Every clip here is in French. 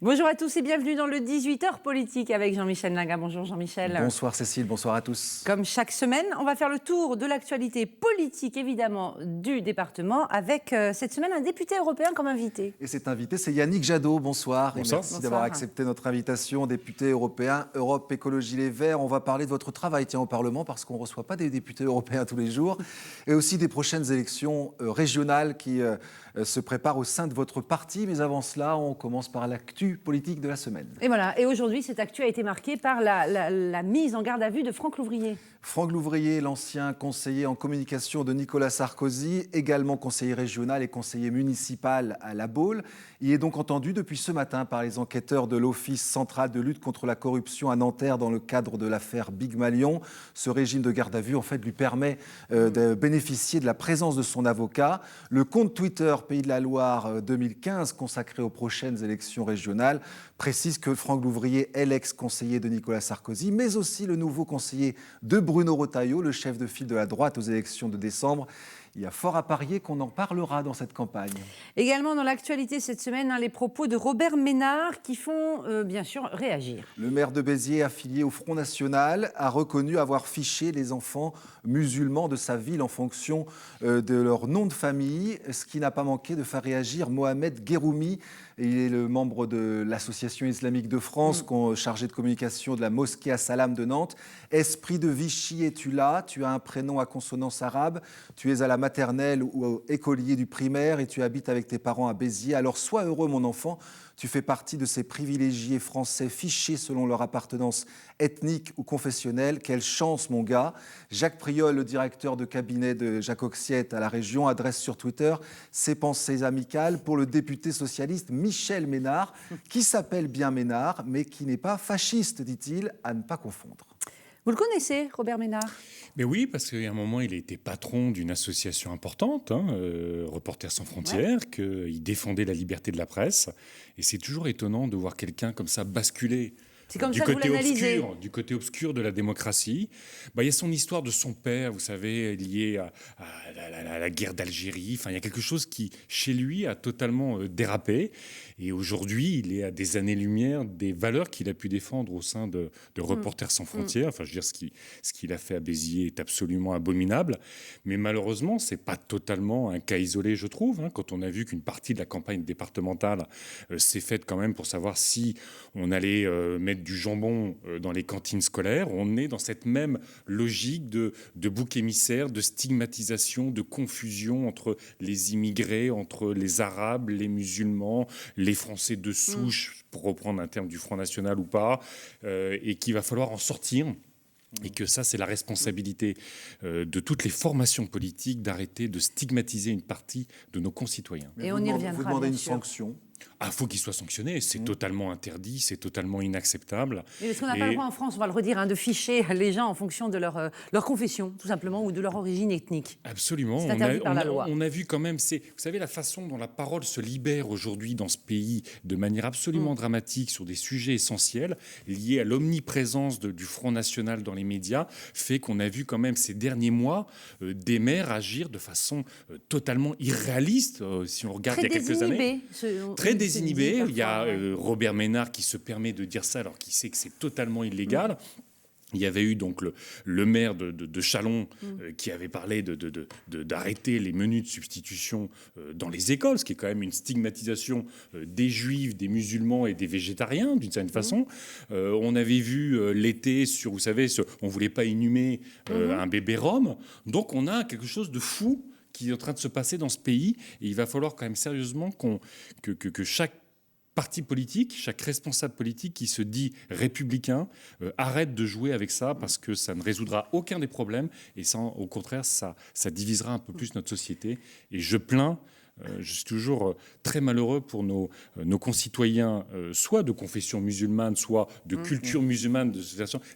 Bonjour à tous et bienvenue dans le 18h politique avec Jean-Michel Naga. Bonjour Jean-Michel. Bonsoir Cécile, bonsoir à tous. Comme chaque semaine, on va faire le tour de l'actualité politique évidemment du département avec cette semaine un député européen comme invité. Et cet invité, c'est Yannick Jadot. Bonsoir. Bonsoir. Et merci d'avoir accepté notre invitation, député européen, Europe Écologie Les Verts. On va parler de votre travail au Parlement parce qu'on ne reçoit pas des députés européens tous les jours. Et aussi des prochaines élections régionales qui se préparent au sein de votre parti. Mais avant cela, on commence par l'actu politique de la semaine. Et voilà, et aujourd'hui cette actu a été marquée par la mise en garde à vue de Franck Louvrier. Franck Louvrier, l'ancien conseiller en communication de Nicolas Sarkozy, également conseiller régional et conseiller municipal à La Baule. Il est donc entendu depuis ce matin par les enquêteurs de l'Office central de lutte contre la corruption à Nanterre dans le cadre de l'affaire Big Malion. Ce régime de garde à vue, en fait, lui permet de bénéficier de la présence de son avocat. Le compte Twitter Pays de la Loire 2015, consacré aux prochaines élections régionales, précise que Franck Louvrier est l'ex-conseiller de Nicolas Sarkozy, mais aussi le nouveau conseiller de Bruno Retailleau, le chef de file de la droite aux élections de décembre. Il y a fort à parier qu'on en parlera dans cette campagne. Également dans l'actualité cette semaine, les propos de Robert Ménard qui font bien sûr réagir. Le maire de Béziers, affilié au Front National, a reconnu avoir fiché les enfants musulmans de sa ville en fonction de leur nom de famille, ce qui n'a pas manqué de faire réagir Mohamed Guéroumi. Il est le membre de l'Association islamique de France, chargé de communication de la mosquée à Salam de Nantes. Esprit de Vichy, es-tu là? Tu as un prénom à consonance arabe, tu es à la maternelle ou écolier du primaire et tu habites avec tes parents à Béziers. Alors sois heureux mon enfant, tu fais partie de ces privilégiés français fichés selon leur appartenance ethnique ou confessionnelle. Quelle chance mon gars. Jacques Priol, le directeur de cabinet de Jacques Oxiette à la région, adresse sur Twitter ses pensées amicales pour le député socialiste Michel Ménard, qui s'appelle bien Ménard, mais qui n'est pas fasciste, dit-il, à ne pas confondre. Vous le connaissez, Robert Ménard? Mais oui, parce qu'à un moment, il a été patron d'une association importante, Reporters sans frontières, qu'il défendait la liberté de la presse. Et c'est toujours étonnant de voir quelqu'un comme ça basculer c'est comme ça que vous l'analysez. Du côté obscur de la démocratie. Il y a son histoire de son père, vous savez, liée à la guerre d'Algérie. Enfin, il y a quelque chose qui, chez lui, a totalement dérapé. Et aujourd'hui, il est à des années-lumière des valeurs qu'il a pu défendre au sein de Reporters sans frontières. Enfin, je veux dire, ce qu'il a fait à Béziers est absolument abominable. Mais malheureusement, c'est pas totalement un cas isolé, je trouve. Quand on a vu qu'une partie de la campagne départementale s'est faite quand même pour savoir si on allait mettre du jambon dans les cantines scolaires, on est dans cette même logique de bouc émissaire, de stigmatisation, de confusion entre les immigrés, entre les Arabes, les musulmans, les Français de souche, pour reprendre un terme du Front National ou pas, et qu'il va falloir en sortir. Et que ça, c'est la responsabilité de toutes les formations politiques d'arrêter de stigmatiser une partie de nos concitoyens. Et on y reviendra. Vous demandez une sanction? Faut qu'il soit sanctionné, c'est totalement interdit, c'est totalement inacceptable. Mais parce qu'on n'a pas le droit en France, on va le redire, de ficher les gens en fonction de leur confession, tout simplement, ou de leur origine ethnique. Absolument. C'est interdit par la loi. On a vu quand même, vous savez, la façon dont la parole se libère aujourd'hui dans ce pays de manière absolument dramatique sur des sujets essentiels liés à l'omniprésence du Front National dans les médias, fait qu'on a vu quand même ces derniers mois des maires agir de façon totalement irréaliste, si on regarde il y a quelques années. Très désinhibé. Il y a Robert Ménard qui se permet de dire ça alors qu'il sait que c'est totalement illégal. Il y avait eu donc le maire de Châlons qui avait parlé d'arrêter les menus de substitution dans les écoles, ce qui est quand même une stigmatisation des juifs, des musulmans et des végétariens d'une certaine façon. On avait vu l'été sur, vous savez, on ne voulait pas inhumer un bébé rome. Donc on a quelque chose de fou qui est en train de se passer dans ce pays. Et il va falloir quand même sérieusement que chaque parti politique, chaque responsable politique qui se dit républicain arrête de jouer avec ça parce que ça ne résoudra aucun des problèmes et ça, au contraire, ça divisera un peu plus notre société. Et je suis toujours très malheureux pour nos concitoyens, soit de confession musulmane, soit de culture musulmane,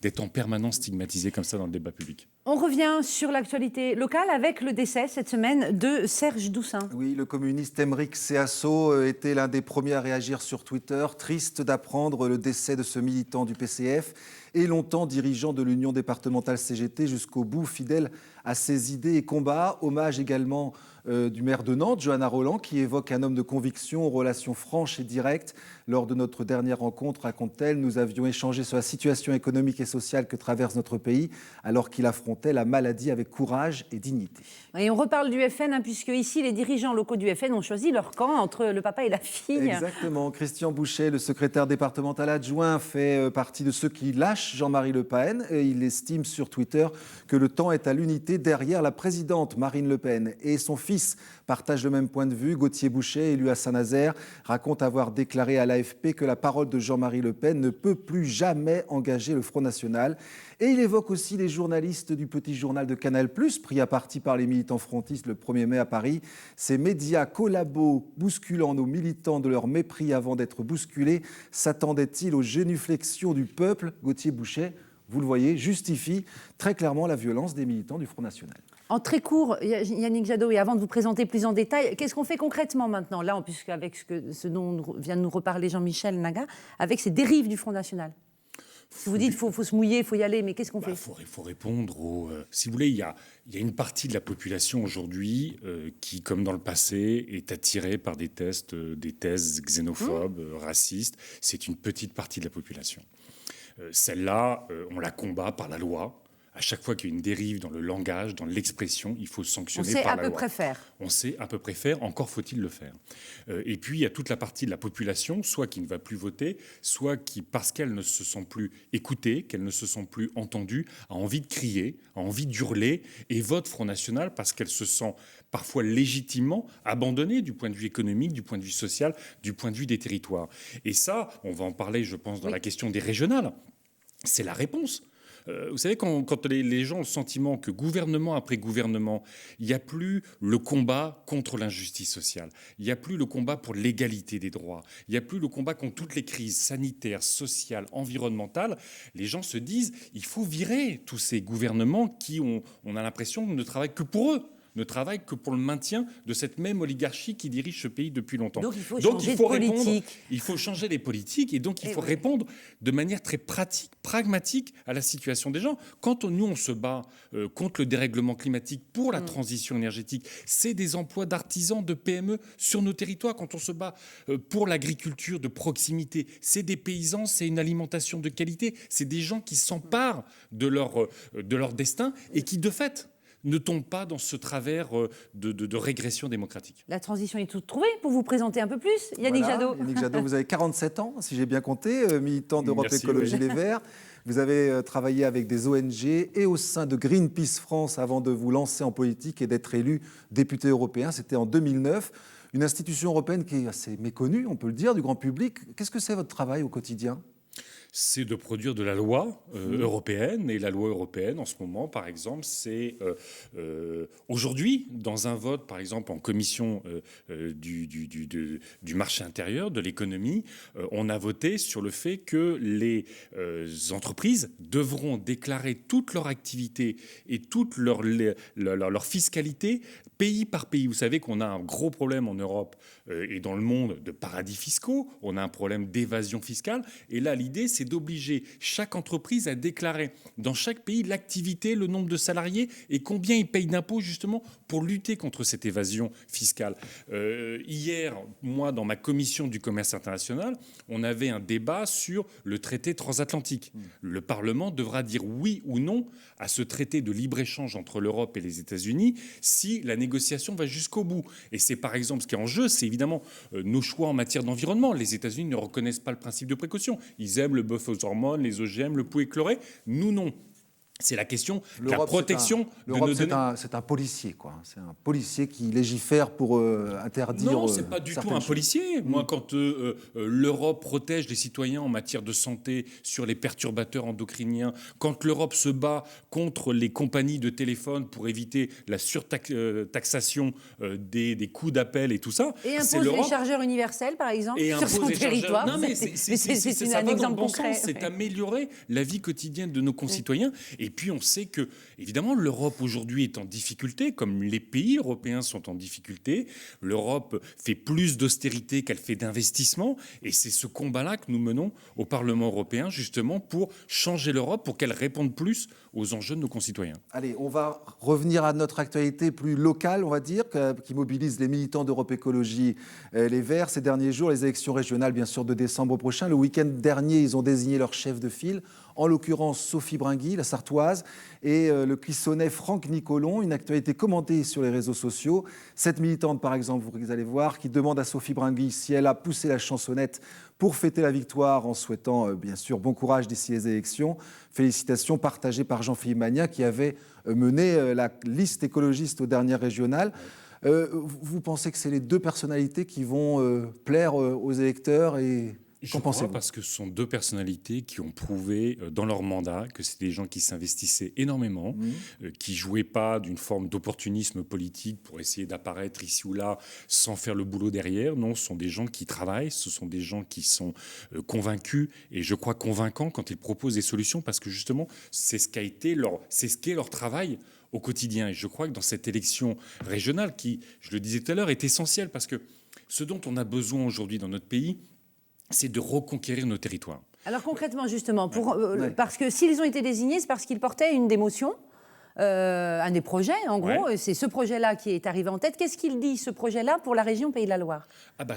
d'être en permanence stigmatisés comme ça dans le débat public. On revient sur l'actualité locale avec le décès cette semaine de Serge Doussin. Oui, le communiste Emeric Ceaso était l'un des premiers à réagir sur Twitter. Triste d'apprendre le décès de ce militant du PCF et longtemps dirigeant de l'Union départementale CGT jusqu'au bout, fidèle à ses idées et combats. Hommage également du maire de Nantes, Johanna Roland, qui évoque un homme de conviction aux relations franches et directes. Lors de notre dernière rencontre, raconte-t-elle, nous avions échangé sur la situation économique et sociale que traverse notre pays, alors qu'il affrontait la maladie avec courage et dignité. Et on reparle du FN, puisque ici, les dirigeants locaux du FN ont choisi leur camp entre le papa et la fille. Exactement. Christian Boucher, le secrétaire départemental adjoint, fait partie de ceux qui lâchent Jean-Marie Le Pen. Et il estime sur Twitter que le temps est à l'unité derrière la présidente Marine Le Pen. Et son fils partage le même point de vue. Gauthier Boucher, élu à Saint-Nazaire, raconte avoir déclaré à l'AFP que la parole de Jean-Marie Le Pen ne peut plus jamais engager le Front National. Et il évoque aussi les journalistes du petit journal de Canal+, pris à partie par les militants frontistes le 1er mai à Paris. Ces médias collabos bousculant nos militants de leur mépris avant d'être bousculés, s'attendaient-ils aux génuflexions du peuple ? Gauthier Boucher, vous le voyez, justifie très clairement la violence des militants du Front National. En très court, Yannick Jadot, et avant de vous présenter plus en détail, qu'est-ce qu'on fait concrètement maintenant, là, puisque avec ce dont vient de nous reparler Jean-Michel Naga, avec ces dérives du Front National ? Vous dites qu'il faut se mouiller, il faut y aller, mais qu'est-ce qu'on fait ? Il faut répondre aux... si vous voulez, il y a une partie de la population aujourd'hui qui, comme dans le passé, est attirée par des thèses xénophobes, racistes. C'est une petite partie de la population. Celle-là, on la combat par la loi. À chaque fois qu'il y a une dérive dans le langage, dans l'expression, il faut sanctionner par la loi. On sait à peu près faire. On sait à peu près faire, encore faut-il le faire. Et puis, il y a toute la partie de la population, soit qui ne va plus voter, soit qui, parce qu'elle ne se sent plus écoutée, qu'elle ne se sent plus entendue, a envie de crier, a envie d'hurler, et vote Front National parce qu'elle se sent parfois légitimement abandonnée du point de vue économique, du point de vue social, du point de vue des territoires. Et ça, on va en parler, je pense, dans la question des régionales. C'est la réponse. Vous savez, quand les gens ont le sentiment que gouvernement après gouvernement, il n'y a plus le combat contre l'injustice sociale, il n'y a plus le combat pour l'égalité des droits, il n'y a plus le combat contre toutes les crises sanitaires, sociales, environnementales, les gens se disent il faut virer tous ces gouvernements qui, on a l'impression, ne travaillent que pour eux. Ne travaille que pour le maintien de cette même oligarchie qui dirige ce pays depuis longtemps. Donc il faut changer de politique. Il faut changer les politiques et donc il faut répondre de manière très pratique, pragmatique à la situation des gens. Quand nous on se bat contre le dérèglement climatique, pour la transition énergétique, c'est des emplois d'artisans, de PME sur nos territoires. Quand on se bat pour l'agriculture de proximité, c'est des paysans, c'est une alimentation de qualité, c'est des gens qui s'emparent de leur destin et qui de fait ne tombe pas dans ce travers de régression démocratique. La transition est toute trouvée pour vous présenter un peu plus. Yannick Jadot. Yannick Jadot, vous avez 47 ans, si j'ai bien compté, militant d'Europe Écologie Les Verts. Vous avez travaillé avec des ONG et au sein de Greenpeace France avant de vous lancer en politique et d'être élu député européen. C'était en 2009. Une institution européenne qui est assez méconnue, on peut le dire, du grand public. Qu'est-ce que c'est votre travail au quotidien ? C'est de produire de la loi européenne. Et la loi européenne, en ce moment, par exemple, c'est aujourd'hui, dans un vote, par exemple, en commission du marché intérieur, de l'économie, on a voté sur le fait que les entreprises devront déclarer toute leur activité et toute leur fiscalité pays par pays. Vous savez qu'on a un gros problème en Europe et dans le monde de paradis fiscaux. On a un problème d'évasion fiscale. Et là, l'idée, c'est d'obliger chaque entreprise à déclarer dans chaque pays l'activité, le nombre de salariés et combien ils payent d'impôts justement pour lutter contre cette évasion fiscale. Hier, moi, dans ma commission du commerce international, on avait un débat sur le traité transatlantique. Le Parlement devra dire oui ou non à ce traité de libre-échange entre l'Europe et les États-Unis si la négociation va jusqu'au bout. Et c'est par exemple ce qui est en jeu, c'est évidemment nos choix en matière d'environnement. Les États-Unis ne reconnaissent pas le principe de précaution. Ils aiment le bœuf aux hormones, les OGM, le poulet chloré. Nous, non. C'est la question de la protection de nos données. C'est un policier, quoi. C'est un policier qui légifère pour interdire. Non, c'est pas du tout un policier. Moi, quand l'Europe protège les citoyens en matière de santé sur les perturbateurs endocriniens, quand l'Europe se bat contre les compagnies de téléphone pour éviter la surtaxation des coûts d'appel et tout ça, et impose les chargeurs universels, par exemple, sur son territoire. Non, mais c'est un exemple concret. C'est améliorer la vie quotidienne de nos concitoyens. Et Et puis on sait que, évidemment, l'Europe aujourd'hui est en difficulté, comme les pays européens sont en difficulté. L'Europe fait plus d'austérité qu'elle fait d'investissement. Et c'est ce combat-là que nous menons au Parlement européen, justement, pour changer l'Europe, pour qu'elle réponde plus aux enjeux de nos concitoyens. Allez, on va revenir à notre actualité plus locale, on va dire, qui mobilise les militants d'Europe Écologie Les Verts. Ces derniers jours, les élections régionales, bien sûr, de décembre prochain. Le week-end dernier, ils ont désigné leur chef de file, en l'occurrence Sophie Bringui, la Sarthoise, et le Clissonnais Franck Nicolon. Une actualité commentée sur les réseaux sociaux. Cette militante, par exemple, vous allez voir, qui demande à Sophie Bringui si elle a poussé la chansonnette pour fêter la victoire en souhaitant, bien sûr, bon courage d'ici les élections. Félicitations partagées par Jean-Philippe Magnin qui avait mené la liste écologiste aux dernières régionales. Vous pensez que c'est les deux personnalités qui vont plaire aux électeurs et Je crois parce que ce sont deux personnalités qui ont prouvé dans leur mandat que c'était des gens qui s'investissaient énormément, qui jouaient pas d'une forme d'opportunisme politique pour essayer d'apparaître ici ou là sans faire le boulot derrière. Non, ce sont des gens qui travaillent, ce sont des gens qui sont convaincus et je crois convaincants quand ils proposent des solutions parce que justement c'est ce qu'est leur travail au quotidien. Et je crois que dans cette élection régionale qui, je le disais tout à l'heure, est essentielle parce que ce dont on a besoin aujourd'hui dans notre pays, c'est de reconquérir nos territoires. Alors concrètement, justement, parce que s'ils ont été désignés, c'est parce qu'ils portaient une des motions, un des projets, en gros. C'est ce projet-là qui est arrivé en tête. Qu'est-ce qu'il dit, ce projet-là, pour la région Pays de la Loire ?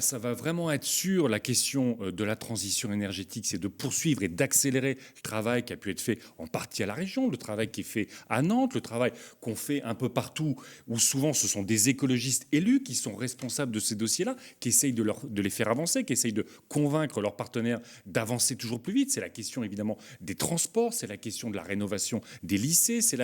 Ça va vraiment être sur la question de la transition énergétique, c'est de poursuivre et d'accélérer le travail qui a pu être fait en partie à la région, le travail qui est fait à Nantes, le travail qu'on fait un peu partout, où souvent ce sont des écologistes élus qui sont responsables de ces dossiers-là, qui essayent de les faire avancer, qui essayent de convaincre leurs partenaires d'avancer toujours plus vite. C'est la question évidemment des transports, c'est la question de la rénovation des lycées, c'est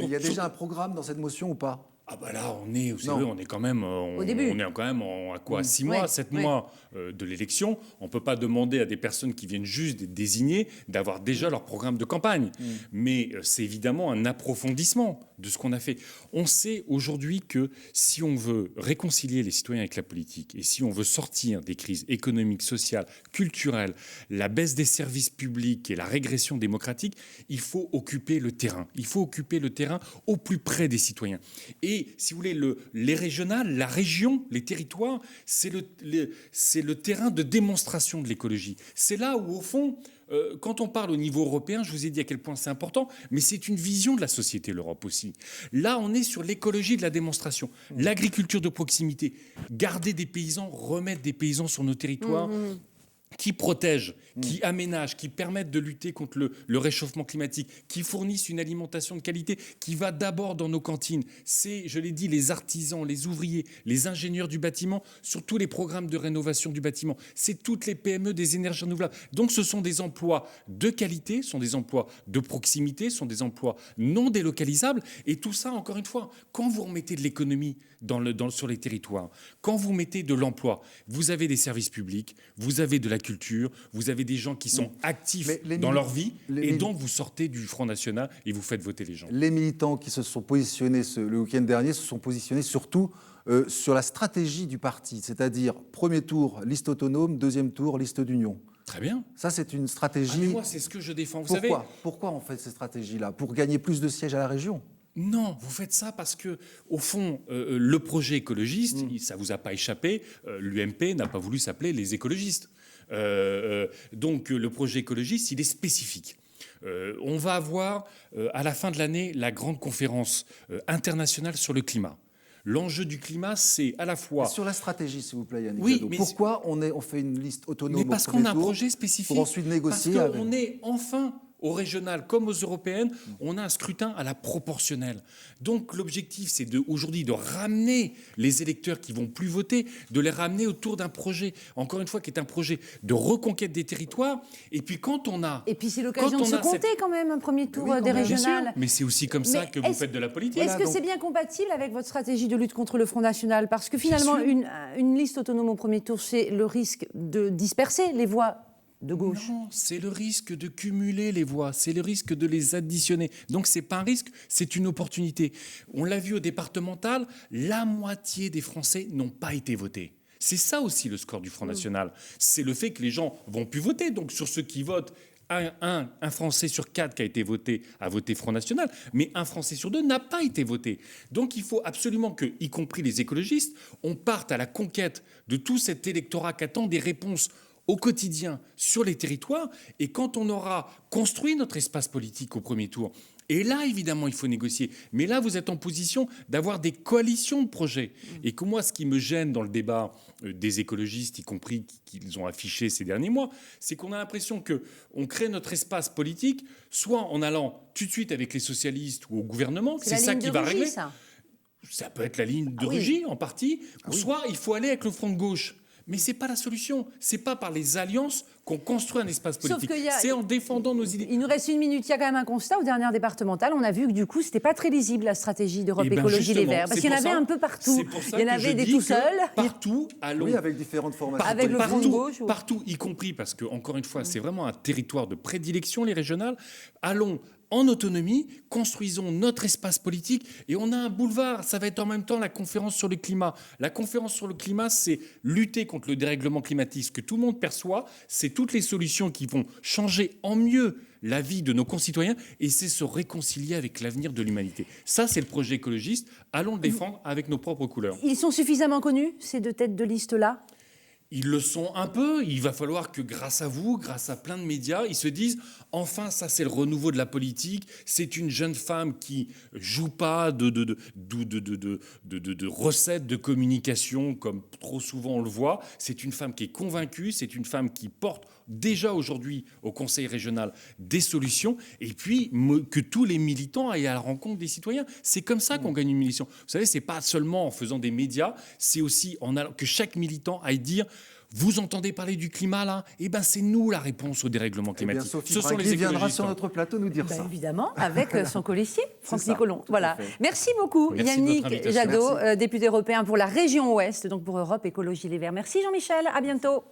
il y a déjà un programme dans cette motion ou pas ? Là, on est quand même au début. On est quand même à quoi 6 mois, 7 mois de l'élection. On ne peut pas demander à des personnes qui viennent juste d'être désignées d'avoir déjà leur programme de campagne. Mais c'est évidemment un approfondissement de ce qu'on a fait. On sait aujourd'hui que si on veut réconcilier les citoyens avec la politique et si on veut sortir des crises économiques, sociales, culturelles, la baisse des services publics et la régression démocratique, il faut occuper le terrain. Il faut occuper le terrain au plus près des citoyens. Et si vous voulez, les régionales, la région, les territoires, c'est le terrain de démonstration de l'écologie. C'est là où, au fond, quand on parle au niveau européen, je vous ai dit à quel point c'est important, mais c'est une vision de la société, l'Europe aussi. Là, on est sur l'écologie de la démonstration, l'agriculture de proximité, garder des paysans, remettre des paysans sur nos territoires, qui protègent, qui aménagent, qui permettent de lutter contre le réchauffement climatique, qui fournissent une alimentation de qualité, qui va d'abord dans nos cantines. C'est, je l'ai dit, les artisans, les ouvriers, les ingénieurs du bâtiment, surtout les programmes de rénovation du bâtiment. C'est toutes les PME des énergies renouvelables. Donc ce sont des emplois de qualité, ce sont des emplois de proximité, ce sont des emplois non délocalisables. Et tout ça, encore une fois, quand vous remettez de l'économie sur les territoires, quand vous mettez de l'emploi, vous avez des services publics, vous avez de la culture, vous avez des gens qui sont actifs dans leur vie, et donc vous sortez du Front National et vous faites voter les gens. Les militants qui se sont positionnés le week-end dernier se sont positionnés surtout sur la stratégie du parti, c'est-à-dire premier tour, liste autonome, deuxième tour, liste d'union. Très bien. Ça, c'est une stratégie... moi, c'est ce que je défends. Pourquoi on fait cette stratégie-là ? Pour gagner plus de sièges à la région ? Non, vous faites ça parce que, au fond, le projet écologiste, ça vous a pas échappé, l'UMP n'a pas voulu s'appeler les écologistes. Donc, le projet écologiste, il est spécifique. On va avoir, à la fin de l'année, la grande conférence internationale sur le climat. L'enjeu du climat, c'est à la fois... Sur la stratégie, s'il vous plaît, Yannick Jadot. Pourquoi on fait une liste autonome mais parce qu'on a un projet spécifique. Pour ensuite négocier parce qu'on est enfin... Aux régionales comme aux européennes, on a un scrutin à la proportionnelle. Donc l'objectif, c'est aujourd'hui de ramener les électeurs qui vont plus voter, de les ramener autour d'un projet, encore une fois, qui est un projet de reconquête des territoires. Et puis quand on a... Et puis c'est l'occasion de se compter quand même, un premier tour des régionales. Mais c'est aussi comme ça que vous faites de la politique. Est-ce que c'est bien compatible avec votre stratégie de lutte contre le Front National ? Parce que finalement, une liste autonome au premier tour, c'est le risque de disperser les voix de gauche. Non, c'est le risque de cumuler les voix, c'est le risque de les additionner. Donc c'est pas un risque, c'est une opportunité. On l'a vu au départemental, la moitié des Français n'ont pas été votés. C'est ça aussi le score du Front National. C'est le fait que les gens vont plus voter. Donc sur ceux qui votent, un Français sur 4 qui a voté Front National, mais un Français sur 2 n'a pas été voté. Donc il faut absolument que, y compris les écologistes, on parte à la conquête de tout cet électorat qui attend des réponses au quotidien sur les territoires. Et quand on aura construit notre espace politique au premier tour, et là, évidemment, il faut négocier. Mais là, vous êtes en position d'avoir des coalitions de projets. Et que moi, ce qui me gêne dans le débat des écologistes, y compris qu'ils ont affiché ces derniers mois, c'est qu'on a l'impression qu'on crée notre espace politique, soit en allant tout de suite avec les socialistes ou au gouvernement, c'est ça qui va régler. Ça peut être la ligne de Rugy, en partie, soit il faut aller avec le front de gauche. Mais ce n'est pas la solution. Ce n'est pas par les alliances qu'on construit un espace politique. C'est en défendant nos idées. Il nous reste 1 minute. Il y a quand même un constat. Aux dernières départementales, on a vu que du coup, ce n'était pas très lisible, la stratégie d'Europe Écologie Les Verts. Parce qu'il y en avait un peu partout. Il y en avait des tout seuls. Partout, allons. Oui, avec différentes formations. Avec le front de gauche. Partout, y compris, parce que, encore une fois, c'est vraiment un territoire de prédilection, les régionales. Allons en autonomie, construisons notre espace politique et on a un boulevard. Ça va être en même temps la conférence sur le climat. La conférence sur le climat, c'est lutter contre le dérèglement climatique. Ce que tout le monde perçoit, c'est toutes les solutions qui vont changer en mieux la vie de nos concitoyens et c'est se réconcilier avec l'avenir de l'humanité. Ça, c'est le projet écologiste. Allons le défendre avec nos propres couleurs. Ils sont suffisamment connus, ces 2 têtes de liste-là ? Ils le sont un peu. Il va falloir que grâce à vous, grâce à plein de médias, ils se disent enfin, ça c'est le renouveau de la politique. C'est une jeune femme qui joue pas de recettes de communication comme trop souvent on le voit. C'est une femme qui est convaincue. C'est une femme qui porte déjà aujourd'hui au Conseil régional des solutions. Et puis que tous les militants aillent à la rencontre des citoyens. C'est comme ça qu'on gagne une mission. Vous savez, c'est pas seulement en faisant des médias. C'est aussi que chaque militant aille dire. Vous entendez parler du climat là ? Eh bien, c'est nous la réponse au dérèglement climatique. Eh bien, Sophie Ce sont les viendra sur notre plateau nous dire ça. Évidemment, avec son colissier, Franck Nicolon. Voilà. Merci beaucoup, Merci Yannick Jadot, député européen pour la région Ouest, donc pour Europe Écologie Les Verts. Merci Jean-Michel, à bientôt.